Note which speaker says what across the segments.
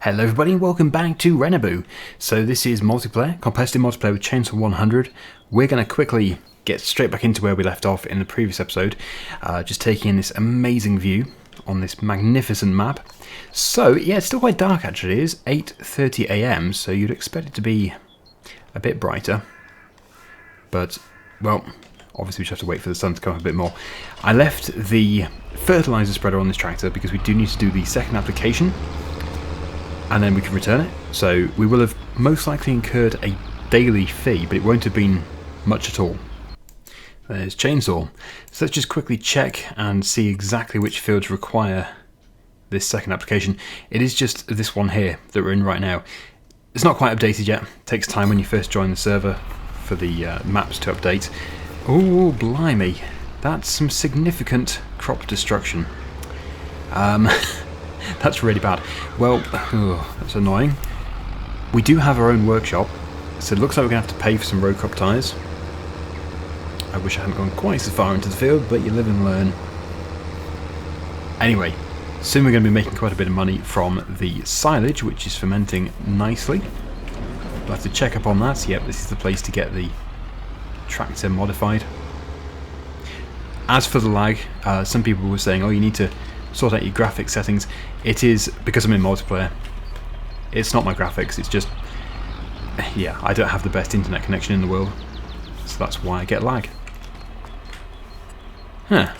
Speaker 1: Hello everybody and welcome back to Rennebu. So this is multiplayer, competitive multiplayer with Chainsaw 100. We're going to quickly get straight back into where we left off in the previous episode, just taking in this amazing view on this magnificent map. So yeah, it's still quite dark actually. It is 8:30 AM, so you'd expect it to be a bit brighter. But, well, obviously we just have to wait for the sun to come up a bit more. I left the fertilizer spreader on this tractor because we do need to do the second application, and then we can return it. So we will have most likely incurred a daily fee, but it won't have been much at all. There's Chainsaw. So let's just quickly check and see exactly which fields require this second application. It is just this one here that we're in right now. It's not quite updated yet. It takes time when you first join the server for the maps to update. Oh, blimey. That's some significant crop destruction. That's really bad. Well, that's annoying. We do have our own workshop, so it looks like we're going to have to pay for some road crop tyres. I wish I hadn't gone quite so far into the field, but you live and learn. Anyway, soon we're going to be making quite a bit of money from the silage, which is fermenting nicely. We'll have to check up on that. Yep, this is the place to get the tractor modified. As for the lag, some people were saying, oh, you need to sort out your graphics settings. It is because I'm in multiplayer. It's not my graphics, it's just, yeah, I don't have the best internet connection in the world, so that's why I get lag. Huh.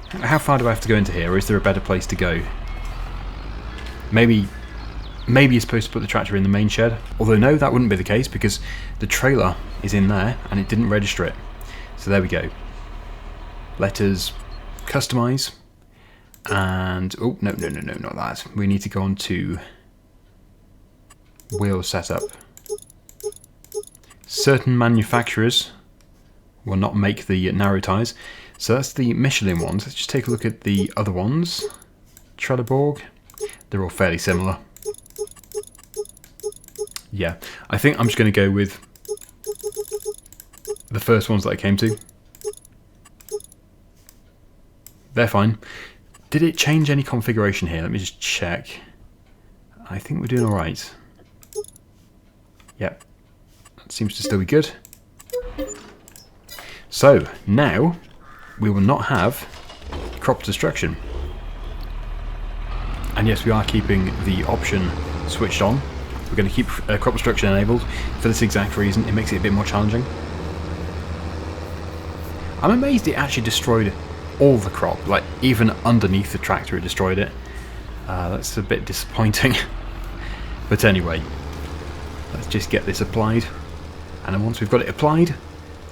Speaker 1: How far do I have to go into here, or is there a better place to go? Maybe you're supposed to put the tractor in the main shed, although no, that wouldn't be the case because the trailer is in there and it didn't register it. So there we go. Let us customize. And, oh, no, not that. We need to go on to wheel setup. Certain manufacturers will not make the narrow tyres. So that's the Michelin ones. Let's just take a look at the other ones. Trelleborg. They're all fairly similar. Yeah, I think I'm just going to go with the first ones that I came to. They're fine. Did it change any configuration here? Let me just check. I think we're doing alright. Yep. That seems to still be good. So, now we will not have crop destruction. And yes, we are keeping the option switched on. We're going to keep crop destruction enabled for this exact reason. It makes it a bit more challenging. I'm amazed it actually destroyed all the crop, like even underneath the tractor it destroyed it. That's a bit disappointing. But anyway, let's just get this applied, and then once we've got it applied,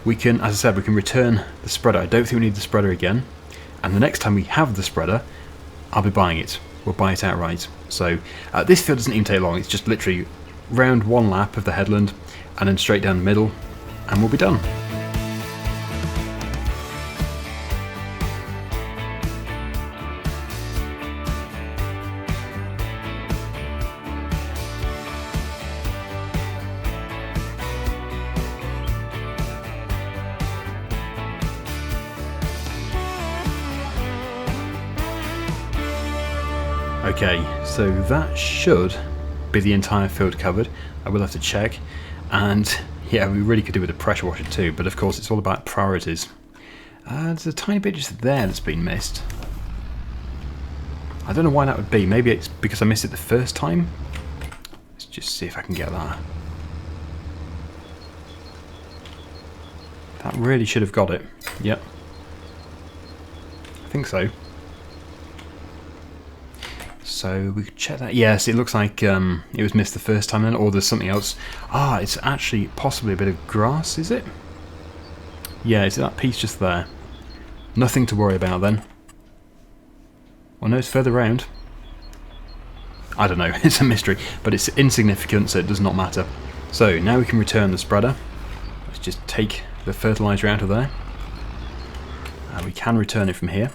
Speaker 1: we can, as I said, we can return the spreader. I don't think we need the spreader again, and the next time we have the spreader, I'll be buying it. We'll buy it outright. So this field doesn't even take long. It's just literally round one lap of the headland and then straight down the middle, and we'll be done. Okay, so that should be the entire field covered. I will have to check, and yeah, we really could do with a pressure washer too, but of course it's all about priorities. There's a tiny bit just there that's been missed. I don't know why that would be. Maybe it's because I missed it the first time. Let's just see if I can get that. That really should have got it. Yep. I think so. So we could check that. Yes, it looks like it was missed the first time then, or there's something else. Ah, it's actually possibly a bit of grass, is it? Yeah, is that piece just there? Nothing to worry about then. Well, no, it's further round. I don't know, it's a mystery, but it's insignificant, so it does not matter. So now we can return the spreader. Let's just take the fertilizer out of there. We can return it from here.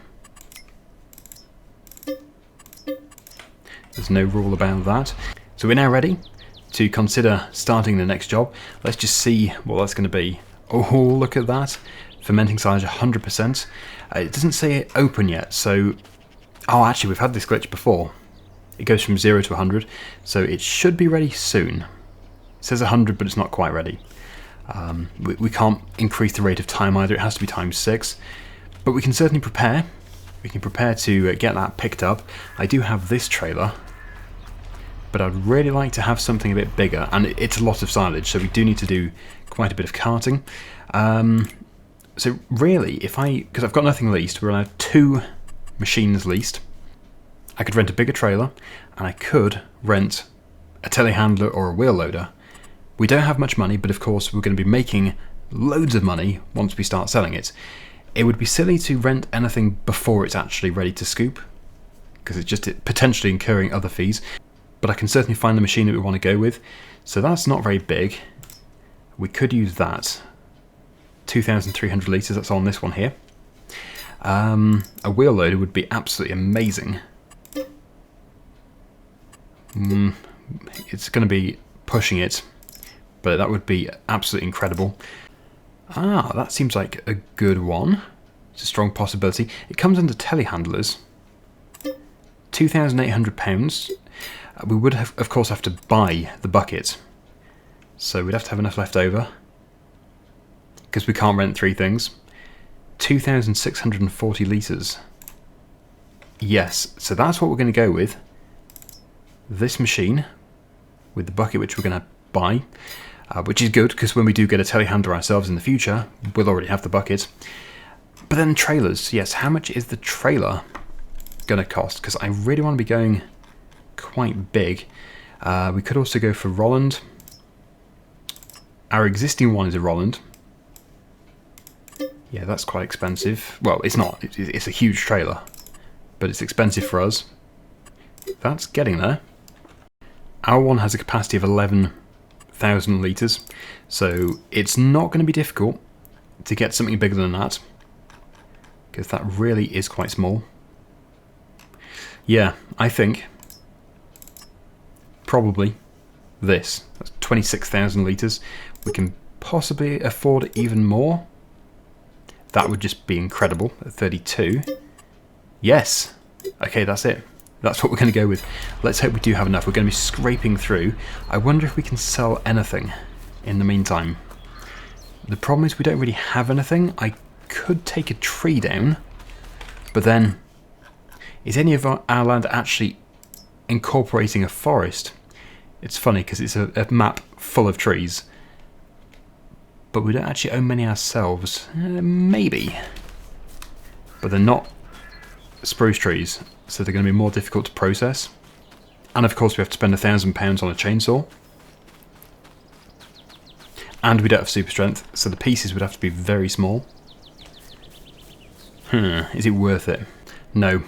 Speaker 1: There's no rule about that. So we're now ready to consider starting the next job. Let's just see what that's going to be. Oh, look at that. Fermenting silage 100%. It doesn't say open yet, so... Oh, actually, we've had this glitch before. it goes from 0 to 100, so it should be ready soon. It says 100, but it's not quite ready. We can't increase the rate of time either, it has to be times 6, but we can certainly prepare. We can prepare to get that picked up. I do have this trailer, but I'd really like to have something a bit bigger, and it's a lot of silage, so we do need to do quite a bit of carting. So really, because I've got nothing leased, we're allowed 2 machines leased. I could rent a bigger trailer, and I could rent a telehandler or a wheel loader. We don't have much money, but of course we're going to be making loads of money once we start selling it. It would be silly to rent anything before it's actually ready to scoop, because it's just potentially incurring other fees. But I can certainly find the machine that we want to go with. So that's not very big. We could use that. 2,300 litres, that's on this one here. A wheel loader would be absolutely amazing. It's going to be pushing it, but that would be absolutely incredible. Ah, that seems like a good one. It's a strong possibility. It comes under telehandlers. £2,800. We would have, of course, have to buy the bucket, so we'd have to have enough left over, because we can't rent 3 things. 2,640 litres. Yes, so that's what we're going to go with. This machine with the bucket, which we're going to buy, which is good because when we do get a telehandler ourselves in the future, we'll already have the bucket. But then trailers, yes, how much is the trailer going to cost? Because I really want to be going quite big. We could also go for Rolland. Our existing one is a Rolland. Yeah, that's quite expensive. Well, it's not. It's a huge trailer, but it's expensive for us. That's getting there. Our one has a capacity of 11,000 litres, so it's not going to be difficult to get something bigger than that, because that really is quite small. Yeah, I think probably this. That's 26,000 litres. We can possibly afford even more. That would just be incredible at 32. Yes. Okay, that's it. That's what we're going to go with. Let's hope we do have enough. We're going to be scraping through. I wonder if we can sell anything in the meantime. The problem is we don't really have anything. I could take a tree down, but then is any of our land actually incorporating a forest? It's funny because it's a map full of trees, but we don't actually own many ourselves. Maybe, but they're not spruce trees, so they're going to be more difficult to process. And of course we have to spend £1,000 on a chainsaw, and we don't have super strength, so the pieces would have to be very small. Is it worth it? No,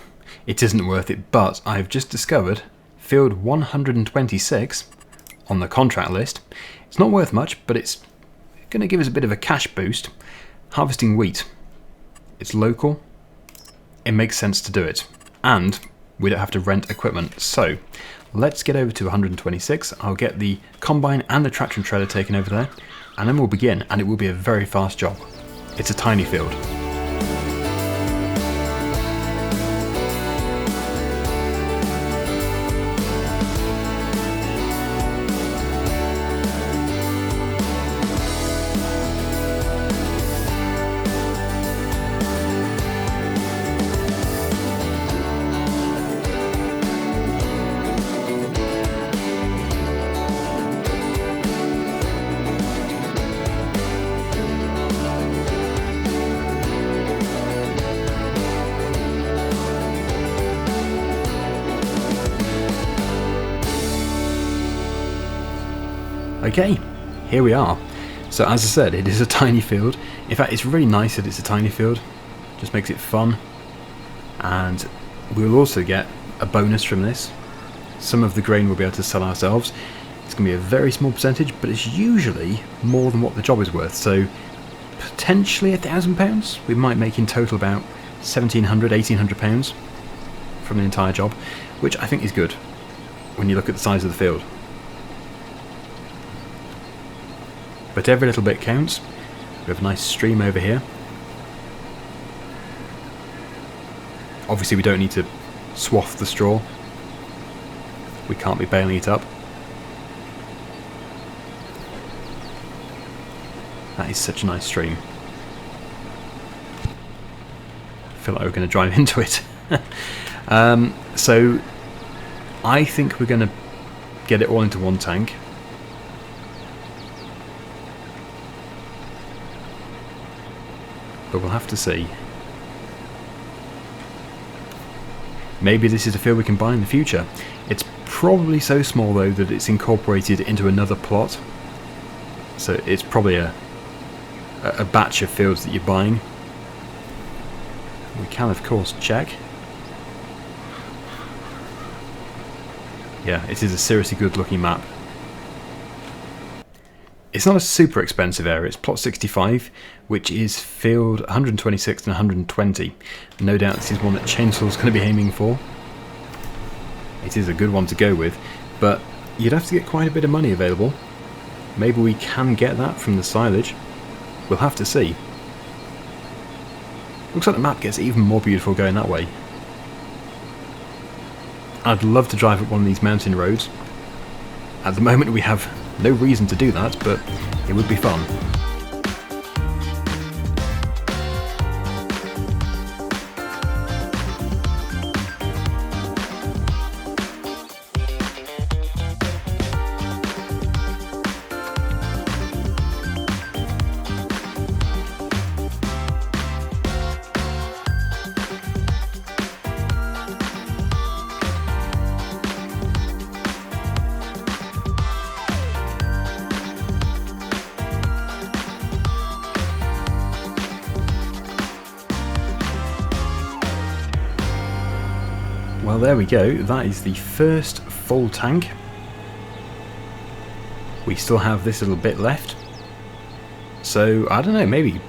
Speaker 1: it isn't worth it, but I've just discovered field 126 on the contract list. It's not worth much, but it's going to give us a bit of a cash boost. Harvesting wheat. It's local. It makes sense to do it. And we don't have to rent equipment. So let's get over to 126. I'll get the combine and the tractor and trailer taken over there, and then we'll begin, and it will be a very fast job. It's a tiny field. Okay, here we are. So as I said, it is a tiny field. In fact, it's really nice that it's a tiny field. Just makes it fun. And we'll also get a bonus from this. Some of the grain we'll be able to sell ourselves. It's going to be a very small percentage, but it's usually more than what the job is worth. So potentially £1,000. We might make in total about £1,700, £1,800 from the entire job, which I think is good when you look at the size of the field. But every little bit counts. We have a nice stream over here. Obviously we don't need to swath the straw. we can't be bailing it up. That is such a nice stream. I feel like we're going to drive into it. So I think we're going to get it all into one tank. But we'll have to see. Maybe this is a field we can buy in the future. It's probably so small though that it's incorporated into another plot. So it's probably a batch of fields that you're buying. We can of course check. Yeah, it is a seriously good looking map. It's not a super expensive area, it's plot 65, which is field 126 and 120. No doubt this is one that Chainsaw's going to be aiming for. It is a good one to go with, but you'd have to get quite a bit of money available. Maybe we can get that from the silage. We'll have to see. Looks like the map gets even more beautiful going that way. I'd love to drive up one of these mountain roads. At the moment we have no reason to do that, but it would be fun. Well, there we go. That is the first full tank. We still have this little bit left. So, I don't know, maybe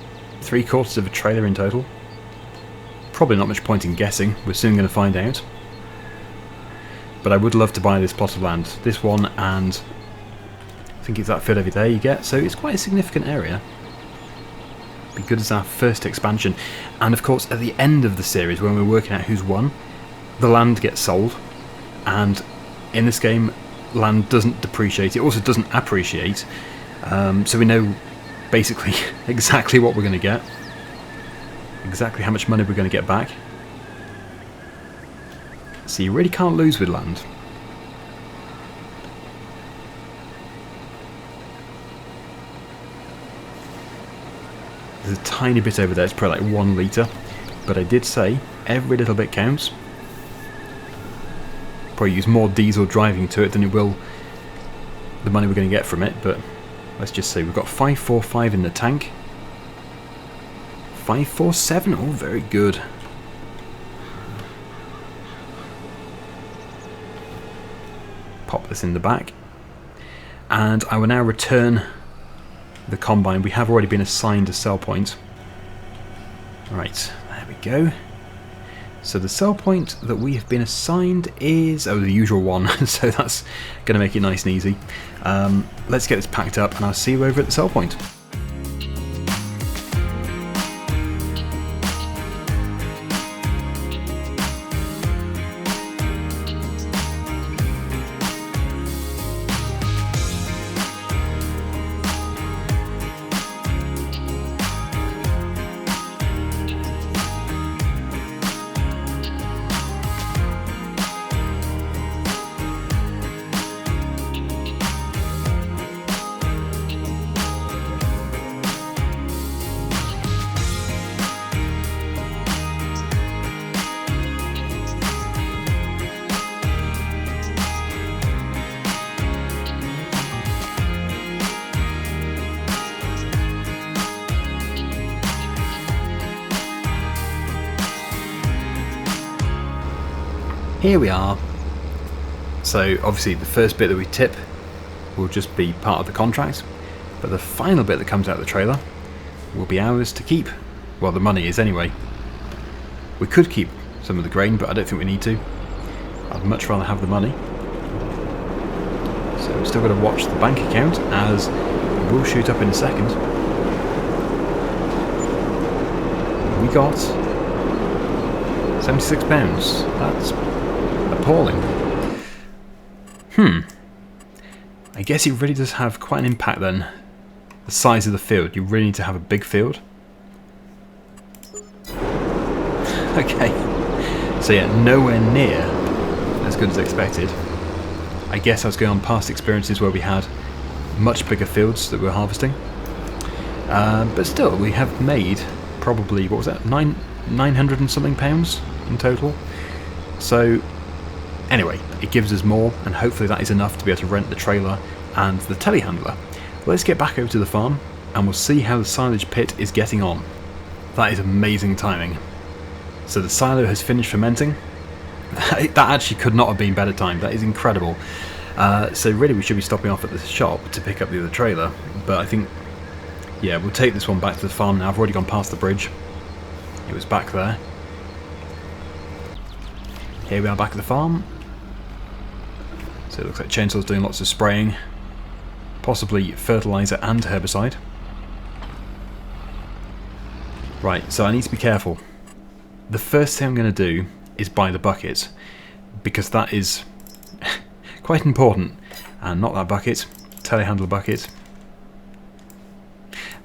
Speaker 1: 3/4 of a trailer in total. Probably not much point in guessing. We're soon going to find out. But I would love to buy this plot of land. This one, and I think it's that field every day you get. So it's quite a significant area. Be good as our first expansion. And of course, at the end of the series, when we're working out who's won, the land gets sold, and in this game land doesn't depreciate, it also doesn't appreciate, so we know basically exactly what we're going to get, exactly how much money we're going to get back. So you really can't lose with land. There's a tiny bit over there, it's probably like 1 litre, but I did say every little bit counts. Probably use more diesel driving to it than it will the money we're going to get from it, but let's just say we've got 545 in the tank. 547, oh very good. Pop this in the back, and I will now return the combine. We have already been assigned a sell point. Right, there we go. So the sell point that we have been assigned is, the usual one, so that's going to make it nice and easy. Let's get this packed up and I'll see you over at the sell point. Here we are. So obviously the first bit that we tip will just be part of the contract, but the final bit that comes out of the trailer will be ours to keep. Well, the money is anyway. We could keep some of the grain, but I don't think we need to. I'd much rather have the money. So we're still going to watch the bank account, as it will shoot up in a second. We got £76. That's appalling. I guess it really does have quite an impact then. The size of the field. You really need to have a big field. Okay. So yeah, nowhere near as good as expected. I guess I was going on past experiences where we had much bigger fields that we were harvesting. But still, we have made probably, what was that, 900 and something pounds in total. So anyway, it gives us more, and hopefully that is enough to be able to rent the trailer and the telehandler. Let's get back over to the farm and we'll see how the silage pit is getting on. That is amazing timing. So the silo has finished fermenting. That actually could not have been better timed. That is incredible. So really we should be stopping off at the shop to pick up the other trailer, but I think, yeah, we'll take this one back to the farm now. I've already gone past the bridge. It was back there. Here we are back at the farm. So it looks like Chainsaw's doing lots of spraying, possibly fertiliser and herbicide. Right, so I need to be careful. The first thing I'm going to do is buy the bucket, because that is quite important. And not that bucket, telehandler bucket.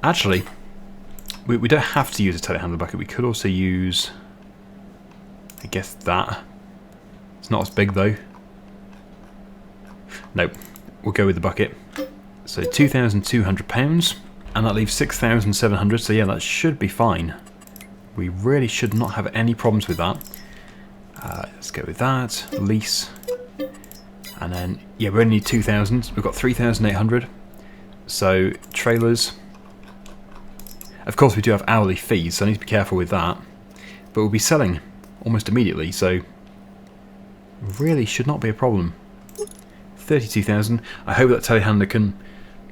Speaker 1: Actually, we don't have to use a telehandler bucket. We could also use, I guess, that. It's not as big though. Nope, we'll go with the bucket. So £2,200, and that leaves 6,700. So yeah, that should be fine. We really should not have any problems with that. Let's go with that. Lease, and then yeah, we only need 2,000. We've got 3,800. So trailers. Of course, we do have hourly fees, so I need to be careful with that. But we'll be selling almost immediately, so really should not be a problem. 32,000. I hope that telehandler can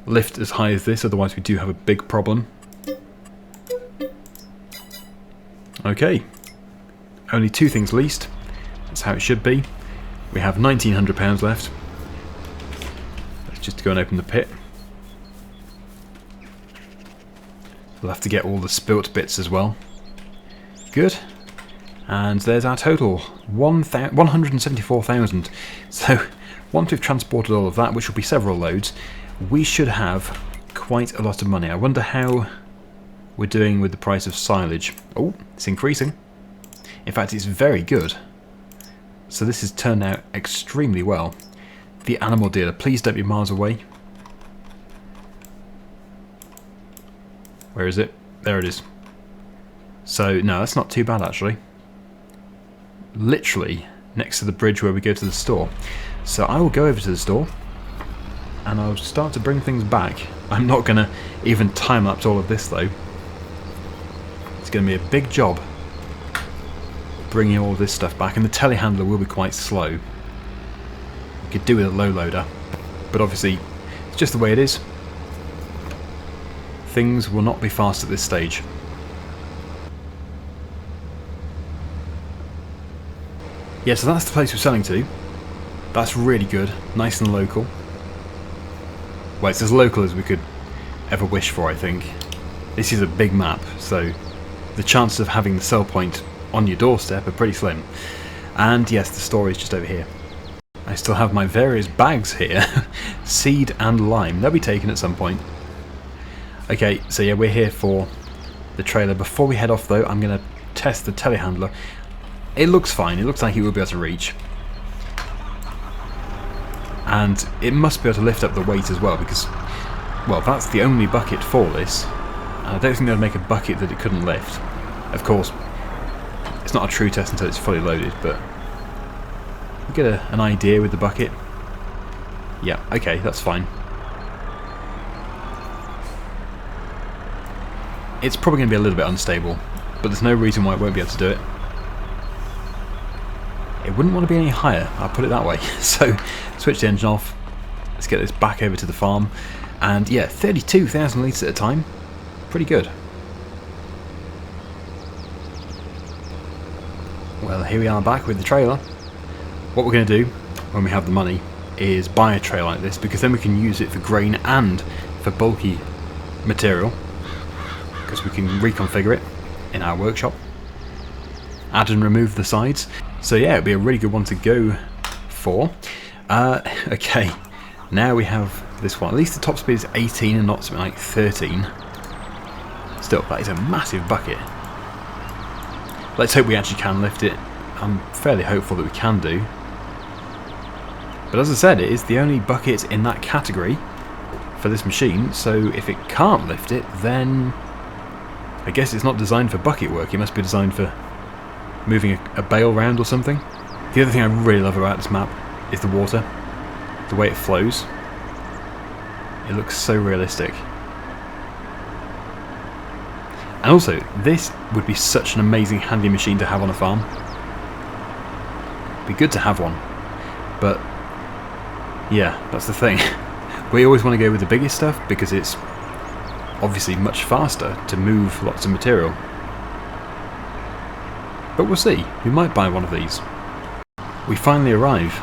Speaker 1: lift as high as this, otherwise we do have a big problem. Okay. Only 2 things leased. That's how it should be. We have £1,900 left. Let's just go and open the pit. We'll have to get all the spilt bits as well. Good. And there's our total, 174,000. So once we've transported all of that, which will be several loads, we should have quite a lot of money. I wonder how we're doing with the price of silage. Oh, it's increasing. In fact, it's very good. So this has turned out extremely well. The animal dealer, please don't be miles away. Where is it? There it is. So, no, that's not too bad actually. Literally next to the bridge where we go to the store. So I will go over to the store and I'll start to bring things back. I'm not going to even time-lapse all of this though. It's going to be a big job bringing all this stuff back, and the telehandler will be quite slow. We could do with a low loader, but obviously it's just the way it is. Things will not be fast at this stage. Yeah, so that's the place we're selling to. That's really good, nice and local. Well, it's as local as we could ever wish for, I think. This is a big map, so the chances of having the sell point on your doorstep are pretty slim. And yes, the store is just over here. I still have my various bags here. Seed and lime. They'll be taken at some point. Okay, so yeah, we're here for the trailer. Before we head off though, I'm going to test the telehandler. It looks fine. It looks like it will be able to reach. And it must be able to lift up the weight as well, because, well, that's the only bucket for this. And I don't think they'll make a bucket that it couldn't lift. Of course, it's not a true test until it's fully loaded, but we get an idea with the bucket. Yeah, okay, that's fine. It's probably going to be a little bit unstable, but there's no reason why it won't be able to do it. It wouldn't want to be any higher, I'll put it that way. So, switch the engine off. Let's get this back over to the farm. And yeah, 32,000 litres at a time. Pretty good. Well, here we are back with the trailer. What we're going to do, when we have the money, is buy a trailer like this, because then we can use it for grain and for bulky material. Because we can reconfigure it in our workshop. Add and remove the sides. So yeah, it'd be a really good one to go for. Okay, now we have this one. At least the top speed is 18 and not something like 13. Still, that is a massive bucket. Let's hope we actually can lift it. I'm fairly hopeful that we can do. But as I said, it is the only bucket in that category for this machine, so if it can't lift it, then I guess it's not designed for bucket work. It must be designed for moving a bale round or something. The other thing I really love about this map is the water. The way it flows. It looks so realistic. And also, this would be such an amazing handy machine to have on a farm. It'd be good to have one. But yeah, that's the thing. We always want to go with the biggest stuff because it's obviously much faster to move lots of material. But we'll see. We might buy one of these. We finally arrive.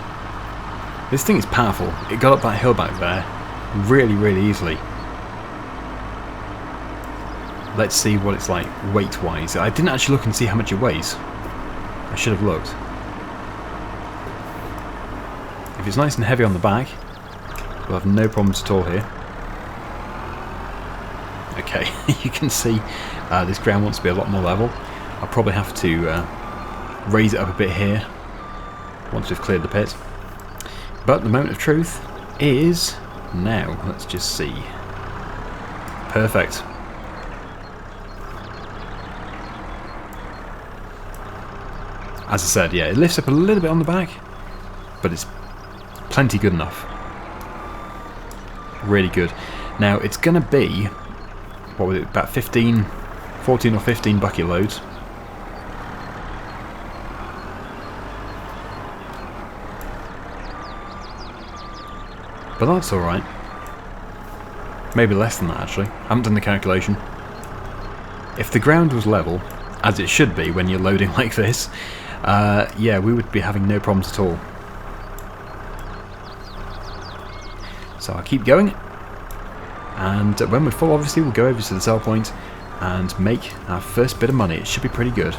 Speaker 1: This thing is powerful. It got up that hill back there really, really easily. Let's see what it's like weight-wise. I didn't actually look and see how much it weighs. I should have looked. If it's nice and heavy on the back, we'll have no problems at all here. Okay, you can see this ground wants to be a lot more level. I'll probably have to raise it up a bit here once we've cleared the pit. But the moment of truth is now. Let's just see. Perfect. As I said, yeah, it lifts up a little bit on the back, but it's plenty good enough. Really good. Now, it's going to be, what was it, about 14 or 15 bucket loads. But that's alright. Maybe less than that, actually. I haven't done the calculation. If the ground was level, as it should be when you're loading like this, yeah, we would be having no problems at all. So I'll keep going, and when we're full, obviously, we'll go over to the sell point and make our first bit of money. It should be pretty good.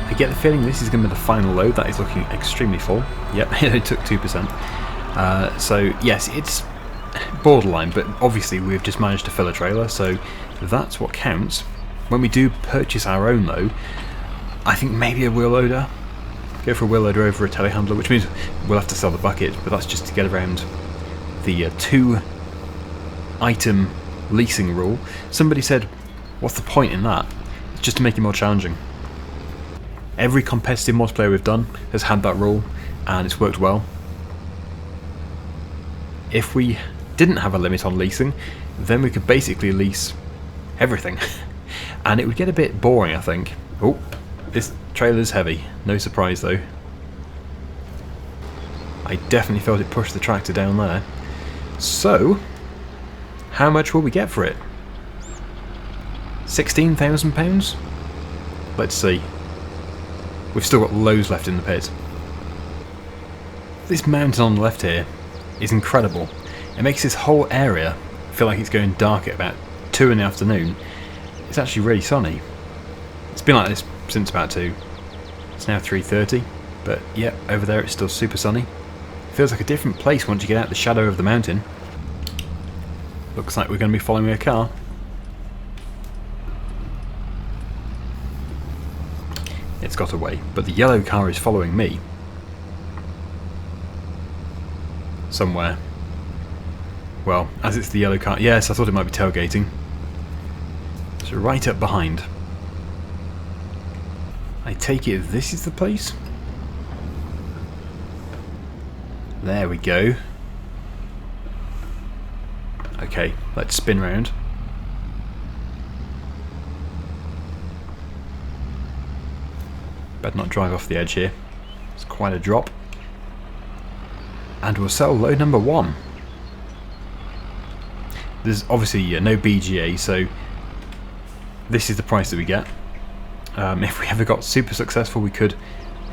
Speaker 1: I get the feeling this is going to be the final load. That is looking extremely full. Yep, it took 2%. So yes, it's borderline, but obviously we've just managed to fill a trailer, so that's what counts. When we do purchase our own though, I think maybe a wheel loader. Go for a wheel loader over a telehandler, which means we'll have to sell the bucket, but that's just to get around the 2-item leasing rule. Somebody said, what's the point in that? It's just to make it more challenging. Every competitive multiplayer we've done has had that rule, and it's worked well. If we didn't have a limit on leasing, then we could basically lease everything. And it would get a bit boring, I think. Oh, this trailer's heavy. No surprise though. I definitely felt it push the tractor down there. So, how much will we get for it? £16,000? Let's see. We've still got loads left in the pit. This mountain on the left here is incredible. It makes this whole area feel like it's going dark at about 2 in the afternoon. It's actually really sunny. It's been like this since about 2. It's now 3:30, but yeah, over there it's still super sunny. It feels like a different place once you get out the shadow of the mountain. Looks like we're going to be following a car. It's got away, but the yellow car is following me. Somewhere. Well, as it's the yellow car, yes, I thought it might be tailgating. So right up behind. I take it this is the place? There we go. Okay, let's spin round. Better not drive off the edge here. It's quite a drop. And we'll sell load number 1. There's obviously no BGA, so this is the price that we get. If we ever got super successful, we could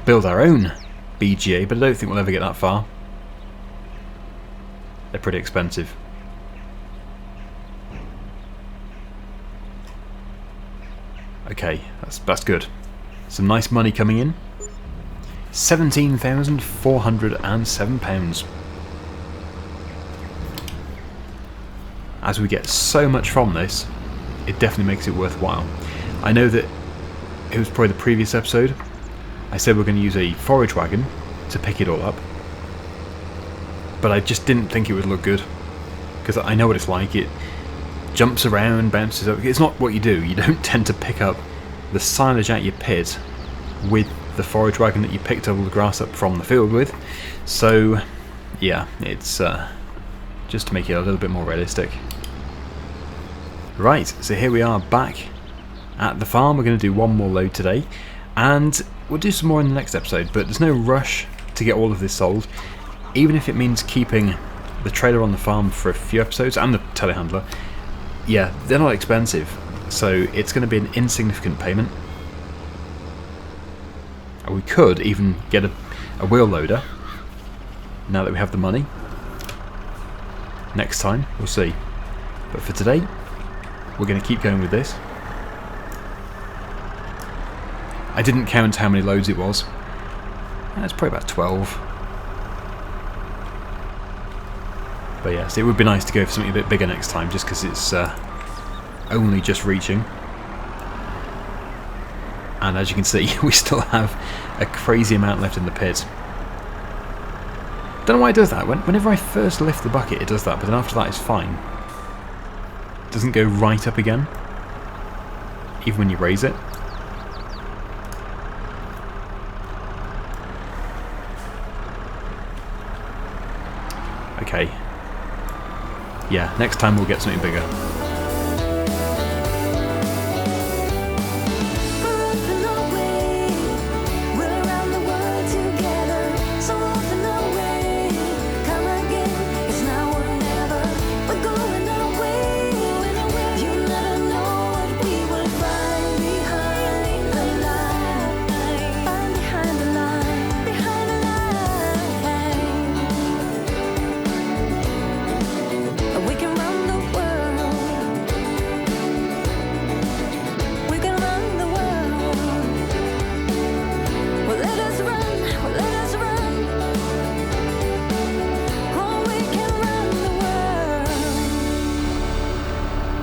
Speaker 1: build our own BGA, but I don't think we'll ever get that far. They're pretty expensive. Okay, that's good. Some nice money coming in. £17,407. As we get so much from this, it definitely makes it worthwhile. I know that it was probably the previous episode, I said we're going to use a forage wagon to pick it all up, but I just didn't think it would look good, because I know what it's like. It jumps around, bounces up. It's not what you do. You don't tend to pick up the silage at your pit with the forage wagon that you picked all the grass up from the field with. So yeah, it's just to make it a little bit more realistic. Right, so here we are back at the farm. We're going to do one more load today, and we'll do some more in the next episode, but there's no rush to get all of this sold, even if it means keeping the trailer on the farm for a few episodes, and the telehandler. Yeah, they're not expensive, so it's going to be an insignificant payment. And we could even get a wheel loader, now that we have the money. Next time, we'll see. But for today, we're going to keep going with this. I didn't count how many loads it was. It's probably about 12. But yes, it would be nice to go for something a bit bigger next time, just because it's only just reaching. And as you can see, we still have a crazy amount left in the pit. Don't know why it does that. Whenever I first lift the bucket, it does that, but then after that it's fine. It doesn't go right up again, even when you raise it. Okay. Yeah, next time we'll get something bigger.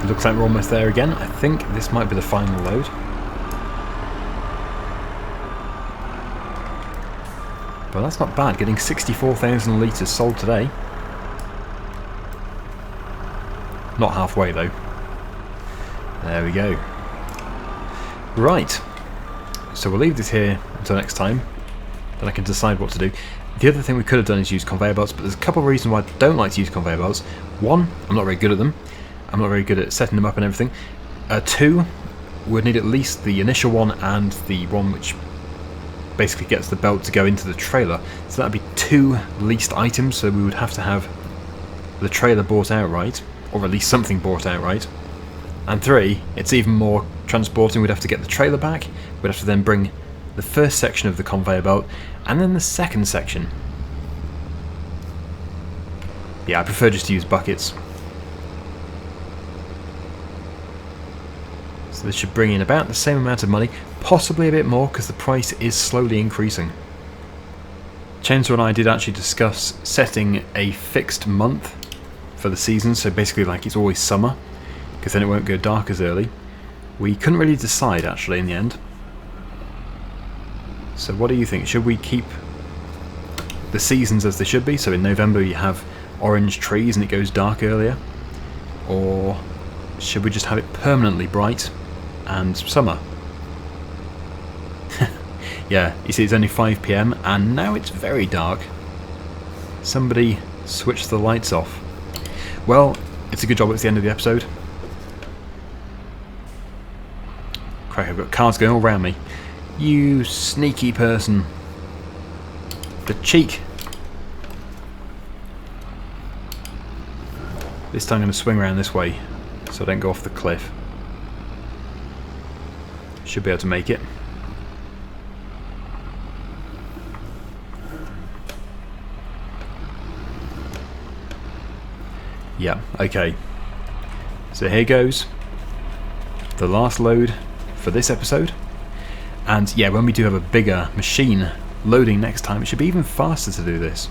Speaker 1: Looks like we're almost there again. I think this might be the final load. But that's not bad, getting 64,000 litres sold today. Not halfway though. There we go. Right, so we'll leave this here until next time, then I can decide what to do. The other thing we could have done is use conveyor belts, but there's a couple of reasons why I don't like to use conveyor belts. One, I'm not very good at them. I'm not very good at setting them up and everything. Two, we'd need at least the initial one and the one which basically gets the belt to go into the trailer. So that'd be 2 leased items, so we would have to have the trailer bought outright, or at least something bought outright. And 3, it's even more transporting. We'd have to get the trailer back, we'd have to then bring the first section of the conveyor belt, and then the second section. Yeah, I prefer just to use buckets. So this should bring in about the same amount of money, possibly a bit more because the price is slowly increasing. Chainsaw and I did actually discuss setting a fixed month for the season, so basically like it's always summer, because then it won't go dark as early. We couldn't really decide actually in the end. So what do you think? Should we keep the seasons as they should be, so in November you have orange trees and it goes dark earlier? Or should we just have it permanently bright and summer? Yeah, you see it's only 5 PM and now it's very dark. Somebody switched the lights off. Well, it's a good job it's the end of the episode. Crack, I've got cars going all around me. You sneaky person. The cheek. This time I'm going to swing around this way so I don't go off the cliff. Should be able to make it. Yeah, okay. So here goes the last load for this episode. And yeah, when we do have a bigger machine loading next time, it should be even faster to do this.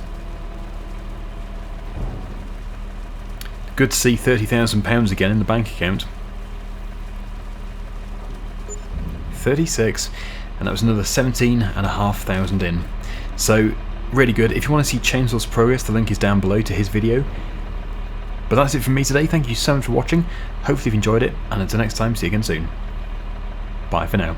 Speaker 1: Good to see £30,000 again in the bank account. 36, and that was another 17,500 in. So really good. If you want to see Chainsaw's progress, the link is down below to his video. But that's it from me today. Thank you so much for watching. Hopefully you've enjoyed it, and until next time, see you again soon. Bye for now.